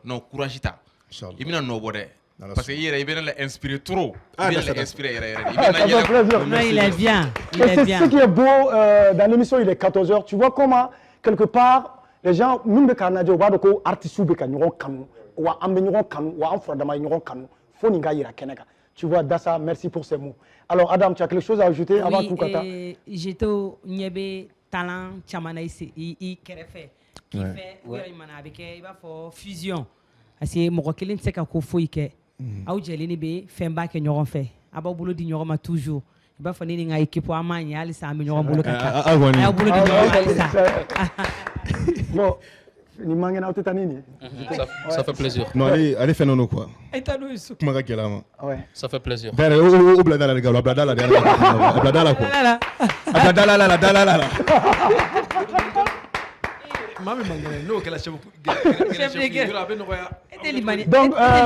non courage ta. Inchallah. Ibina no bodé. Parce que hier il vient l'inspirer trop. Il vient l'inspirer. Il est bien. C'est ce qui est beau dans l'émission, il est 14h. Tu vois comment, quelque part, les gens, même les Canadiens, ils voient que les artistes sont kanu, ou ambenyon kanu, ou amfradama kanu, faut n'y gagner la Kenega. Tu vois, Dassa, merci pour ces mots. Alors, Adam, tu as quelque chose à ajouter avant tout kata? J'étais au Niébé talent, Chamana, il fait, qui fait, il va faire fusion. C'est mon recueil, c'est qu'à quoi il fait. Aw jɛlen bɛ fɛnba kɛ ɲɔgɔn fɛ a b'aw bolo di ɲɔgɔn ma toujours i b'a fɔ ne ni n ka équipe an m'a ɲɛ halisa an bɛ ɲɔgɔn bolo ka taa a y'aw bolo di ɲɔgɔn ma halisa. Bon ni ma ŋɛna aw tɛ taa ni nin ye. Ça fait plaisir. Non ale fɛn dɔ quoi. e ta n'o ye so. Kuma ka gɛlɛn a ma. Ça fait plaisir. Bɛrɛ o bila da la de galo a bila da la de. A bila da la quoi. A bila da la. Donc,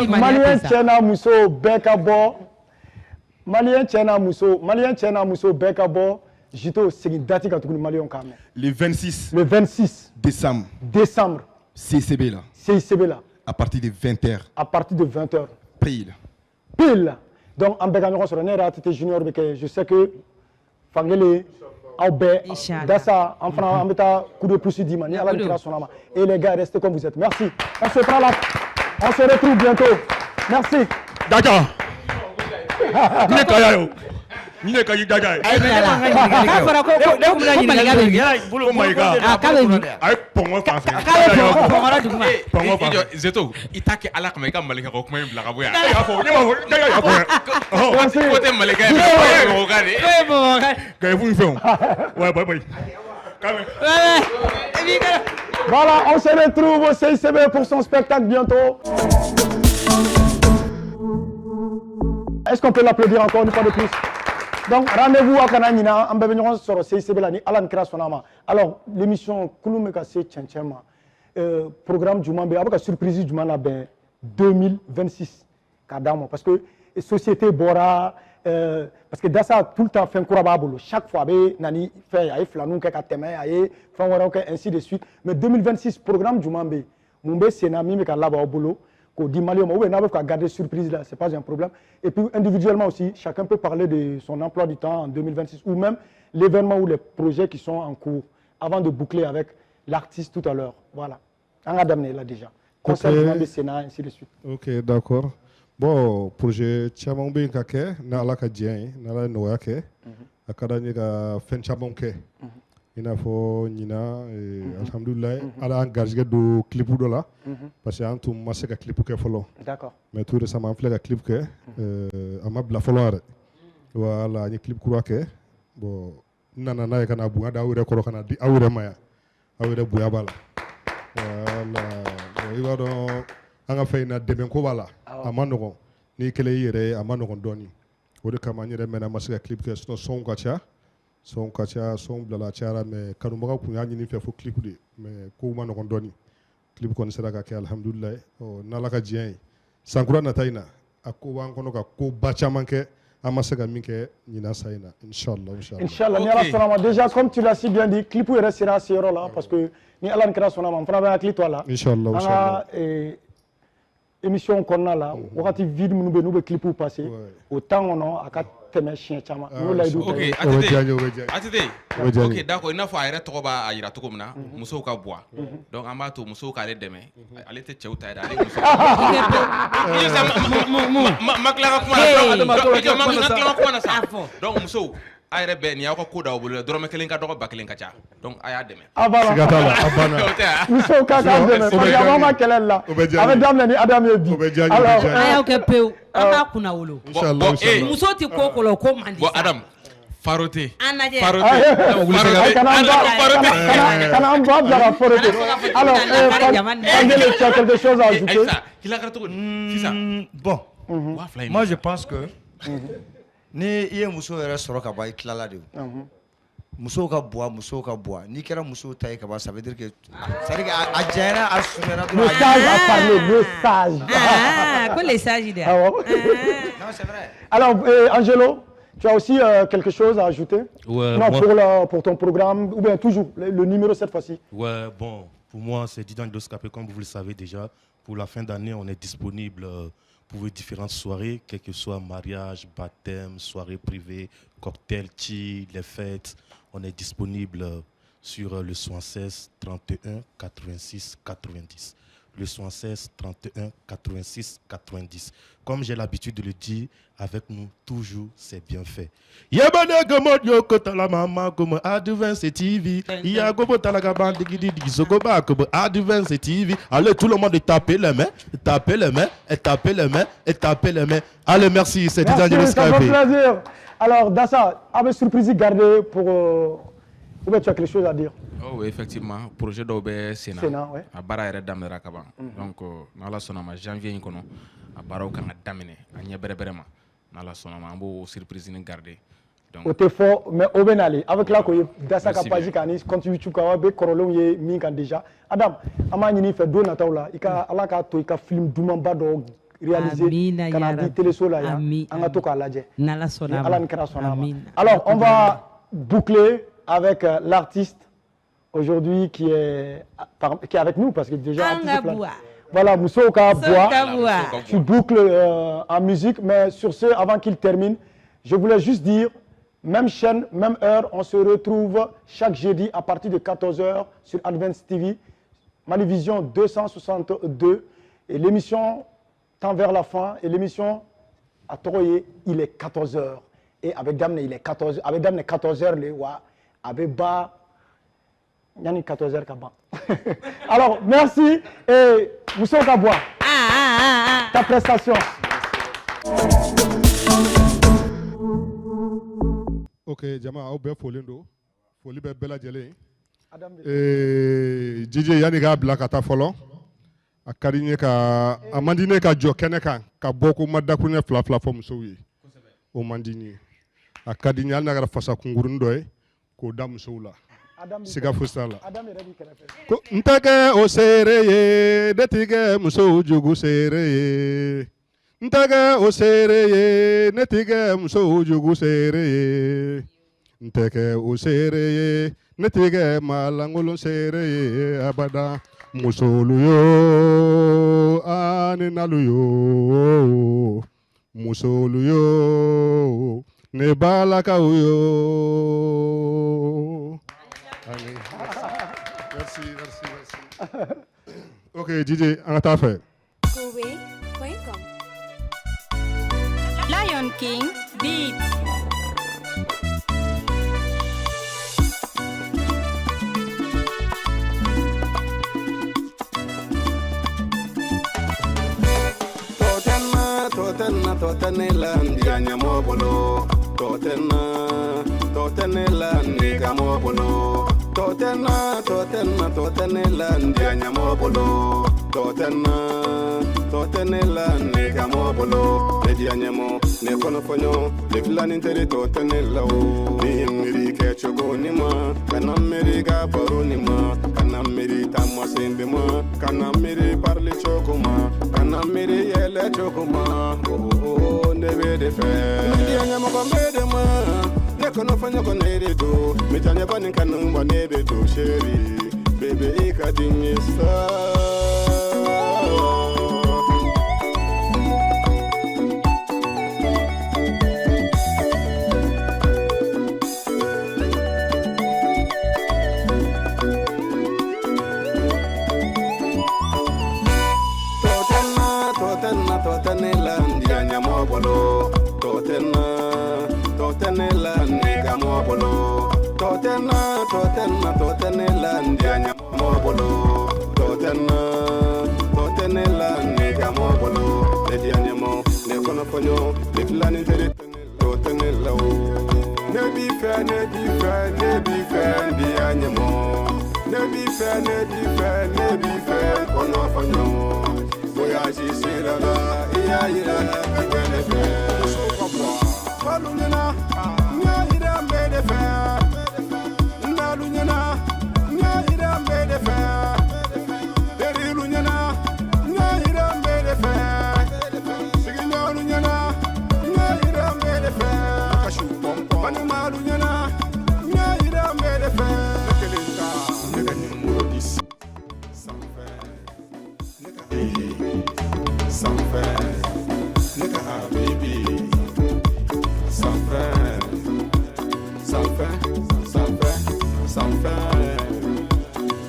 Malien Tchena Mousso Bekabo, Malien Tchena Mousso Bekabo, Jito Segin Dati Katouni Malien Kame. Le 26. Le 26 décembre. CICB là. CICB là. À partir de 20h. À partir de 20h. Pile. Donc, en Béganon sur le Tite Junior, je sais que Fangele, Aubé, Dassa, en France, en Beta, coup de pouce d'Imani, à la Sonama. Et les gars, restez comme vous êtes. Merci. On se prend là. On se retrouve bientôt. Merci. D'accord. Nine kayi daga. Ay pongo fanfɛ. Pongo Zeto, itake ala kama ika malika ko kuma bila ka boya. Ya fo, ne ma fo, daga ya fo. Ko te malika ya ko gani. Ka fu fɛ. Ouais, bye. Voilà, on se retrouve au CICB pour son spectacle bientôt. Est-ce qu'on peut l'applaudir encore une fois de plus? Donc, rendez-vous à Kananina, en Bévignon sur CICB, Alan Krasonama. Alors, l'émission Kouloumeka Se Tchenchema, programme du Mambé, avec la surprise du Manabé 2026. Parce que la société Bora, parce que dans ça, tout le temps, fait un courababolo. Chaque fois, Nani fait un flanou, ainsi de suite. Mais 2026, programme du Mambé, Mumbe, Sénami, Mekalaba Obolo. Dit Malien, on n'a pas gardé surprise là, c'est pas un problème. Et puis individuellement aussi, chacun peut parler de son emploi du temps en 2026 ou même l'événement ou les projets qui sont en cours avant de boucler avec l'artiste tout à l'heure. Voilà. On a d'amener là déjà. Concernant le Sénat, ainsi de suite. Ok, d'accord. Bon, projet Tchamon Ben Kake, Nala Kadien, Nala Noake, Akadani ka Fenchabonke. Il a fait Nina et alhamdoulilah, elle a engagé do clip de là parce que en tout moi c'est un clip que follow. D'accord. Mais tout récemment fait un clip que ama bla follow. Voilà, ni clip quoi que bon nana na kana bunga da awre ko kana di awre maya. Awre buya bala. Voilà. Il va donc anga fait na deben ko bala. Amanogo ni kele yere amanogo doni. O de kama ni remena masika clip que son kacha. Son kacha son blala chara mais kanumaga kunya ni fe fo clip de mais ko ma no doni clip kon sera ka ke alhamdulillah o nala ka jien sankura na taina akko wan kono ka ko bacha manke amasaka minke nyina saina inshallah ni ala sonama déjà comme tu l'as si bien dit clip restera sur là parce que ni ala nkra sonama fana ba clip toi là inshallah émission konna la wakati vide munu be no be clip passer autant on aka teme chien chama no lay du ok d'accord ina fa ayre to ba ayira to komna muso ka bois donc amato muso ka le deme ale te cheuta da ale muso makla ka kuma sa donc muso ayre be ni ako ko daw bulu dorome kelen ka dogo bakelen ka cha donc aya deme abana muso ka deme parce que mama kelen la avec dame ni adam yebi alors aya ko peu aba kuna wolo muso ti ko ko mandi bon adam faroté alors tu as quelque chose à ajouter bon moi je pense que ni iye muso yɛrɛ sɔrɔ ka bɔ i tilala de muso ka bois ni kɛra muso ta ye ka ban ça veut dire que a jɛra a sumɛra le sage a parlé le sage quoi les sages de non c'est vrai alors Angelo tu as aussi quelque chose à ajouter pour ton programme ou bien toujours le numéro cette fois-ci bon pour moi c'est Didan Doscapé comme vous le savez déjà pour la fin d'année on est disponible pour différentes soirées, quel que soit mariage, baptême, soirée privée, cocktail, tea, les fêtes. On est disponible sur le 76 31 86 90. Le 76 31 86 90. Comme j'ai l'habitude de le dire, avec nous, toujours, c'est bien fait. Allez, tout le monde tapez les mains, tapez les mains, et tapez les mains, et tapez les mains. Allez, merci, c'est Didan de ça fait plaisir. Alors, Dassa, avec surprise gardée pour... Ou bien tu as quelque chose à dire? Oh oui, effectivement, projet d'Obé Sénat. Ouais. À Bara et Damera Kaban. Donc, dans la sonama, janvier, à Bara Kanga Damene, à Niaberema, dans la sonama, un beau surprise gardée. Au fort, mais au Benali, avec la coïe, Dassa Kapaji Kanis, continue tu kawabe, Korolon ye, Minkan déjà. Adam, Amani fait deux nataola, il a la carte, il a film Doumamba, réalisé kana di téléso la ya anga to ka laje alors on va boucler avec l'artiste aujourd'hui qui est avec nous parce que déjà voilà Moussouka Bois tu boucles en musique mais sur ce avant qu'il termine je voulais juste dire même chaîne même heure on se retrouve chaque jeudi à partir de 14h sur Advance TV Malivision 262 et l'émission tend vers la fin et l'émission à Toroye il est 14h et avec Damne il est 14h avec Damne 14h les wa avec Ba yani 14h Kaba. Alors merci et Moussa Kaboua. Ta prestation. Ok, Jama au be folindo. Foli be bela jele. DJ yani ga bla kata folo. Akarigne ka amandine ka jo keneka ka boko madakune fla fla fo musowi. O mandini. Akadinya na ga fasa kungurun doy ko dam soula. Siga fustala. Ntake o sereye detige muso jugu sereye. Ntake o sereye netige muso jugu sereye. Ntake o sereye netige malangolo sereye abada musolu yo aninalu yo musolu yo ne balaka yo. Merci. Ok, DJ, on a fait. Kowe.com Lion King Beat. Totenela ndianya mobolo Totenela ndiga mobolo Totenela ndianya mobolo Totenela ndiga mobolo Ndianya mo ne kono fonyo le filani tere totenela o ni miri ke chogo ni ma kana miri ga paru ni ma kana miri tamwa sembe ma kana miri parle chogo ma kana miri yele chogo ma oh ndebe de fe ndianya mo kombe ma ne kono fonyo ko nere do mitanya bani kana mwa nebe do sheri bebe ikadimisa Totenela ndianya mobolo Totenela ndiga mobolo Totenela ndianya mobolo Totenela ndiga mobolo Ndianya mo ne kono fonyo le filani tere totenela o ne bi fe ndianya mo ne bi fe kono fonyo Voyage sirala, ira, kibele fe. Falunyana, nya ira mbede fe. Nalunyana, nya ira mbede fe. Derilunyana, nya ira mbede fe. Siginyalunyana, nya ira mbede fe. Panimalunyana, nya ira mbede fe. Kelinka, nega numero 10. Sans faire, nigga, baby. Sans faire, sans faire, sans faire, sans faire,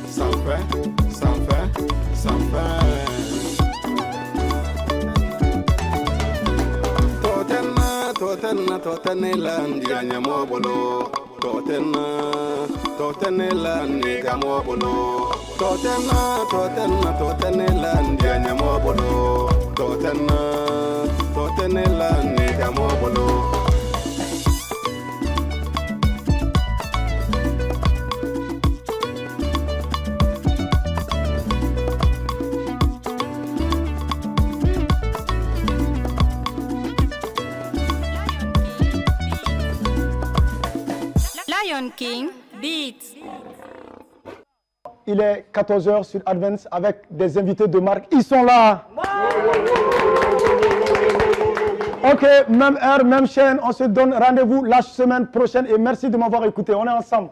sans faire, sans faire, sans faire. Totenela ndianya mobolo. Totenela nigga mobolo. Totenela ndianya mobolo. Totenela nigga mobolo. Lion King Beat. Il est 14h sur Advance avec des invités de marque. Ils sont là. Ok, même heure, même chaîne. On se donne rendez-vous la semaine prochaine et merci de m'avoir écouté. On est ensemble.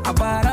Abara